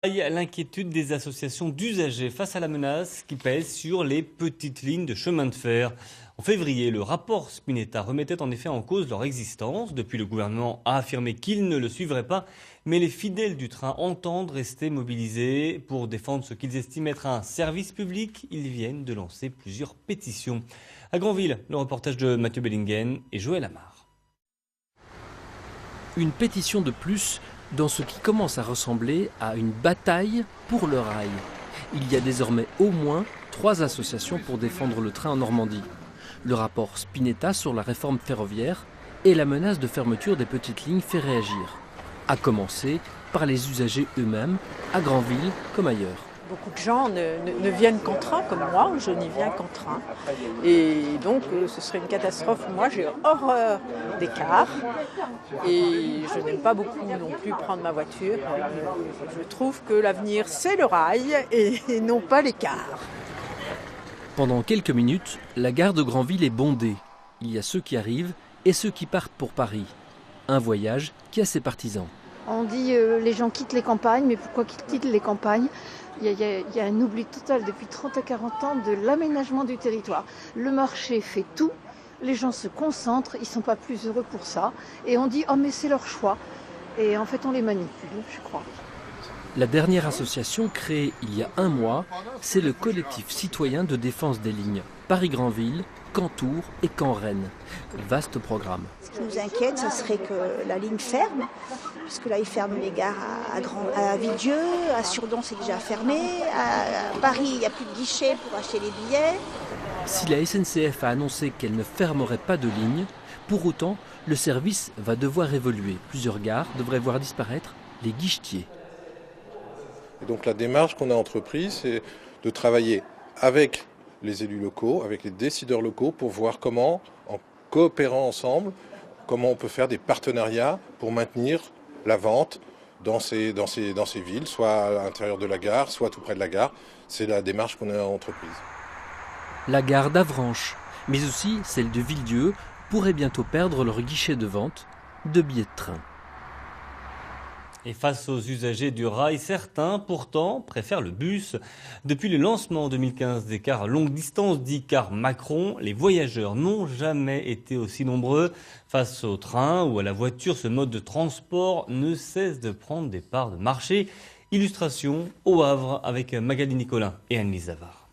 L'inquiétude des associations d'usagers face à la menace qui pèse sur les petites lignes de chemin de fer. En février, le rapport Spinetta remettait en effet en cause leur existence. Depuis, le gouvernement a affirmé qu'il ne le suivrait pas. Mais les fidèles du train entendent rester mobilisés pour défendre ce qu'ils estiment être un service public. Ils viennent de lancer plusieurs pétitions. À Granville, le reportage de Mathieu Bellingen et Joël Amar. Une pétition de plus dans ce qui commence à ressembler à une bataille pour le rail. Il y a désormais au moins 3 associations pour défendre le train en Normandie. Le rapport Spinetta sur la réforme ferroviaire et la menace de fermeture des petites lignes fait réagir. À commencer par les usagers eux-mêmes, à Granville comme ailleurs. Beaucoup de gens ne viennent qu'en train, comme moi, je n'y viens qu'en train. Et donc, ce serait une catastrophe. Moi, j'ai horreur des cars. Et je n'aime pas beaucoup non plus prendre ma voiture. Je trouve que l'avenir, c'est le rail et non pas les cars. Pendant quelques minutes, la gare de Granville est bondée. Il y a ceux qui arrivent et ceux qui partent pour Paris. Un voyage qui a ses partisans. On dit les gens quittent les campagnes, mais pourquoi qu'ils quittent les campagnes ? Il y a un oubli total depuis 30 à 40 ans de l'aménagement du territoire. Le marché fait tout, les gens se concentrent, ils ne sont pas plus heureux pour ça. Et on dit « oh mais c'est leur choix ». Et en fait on les manipule, je crois. La dernière association créée il y a 1 mois, c'est le collectif citoyen de défense des lignes Paris-Granville, Caen-Tours et Caen-Rennes. Vaste programme. Ce qui nous inquiète, ce serait que la ligne ferme, puisque là, ils ferment les gares à Villedieu, à Surdon, c'est déjà fermé, à Paris, il n'y a plus de guichet pour acheter les billets. Si la SNCF a annoncé qu'elle ne fermerait pas de ligne, pour autant, le service va devoir évoluer. Plusieurs gares devraient voir disparaître les guichetiers. Et donc la démarche qu'on a entreprise, c'est de travailler avec les élus locaux, avec les décideurs locaux, pour voir comment, en coopérant ensemble, comment on peut faire des partenariats pour maintenir la vente dans ces villes, soit à l'intérieur de la gare, soit tout près de la gare. C'est la démarche qu'on a entreprise. La gare d'Avranches, mais aussi celle de Villedieu, pourrait bientôt perdre leur guichet de vente de billets de train. Et face aux usagers du rail, certains, pourtant, préfèrent le bus. Depuis le lancement en 2015 des cars longue distance, dits cars Macron, les voyageurs n'ont jamais été aussi nombreux. Face au train ou à la voiture, ce mode de transport ne cesse de prendre des parts de marché. Illustration au Havre avec Magali Nicolin et Anne-Lise Zavard.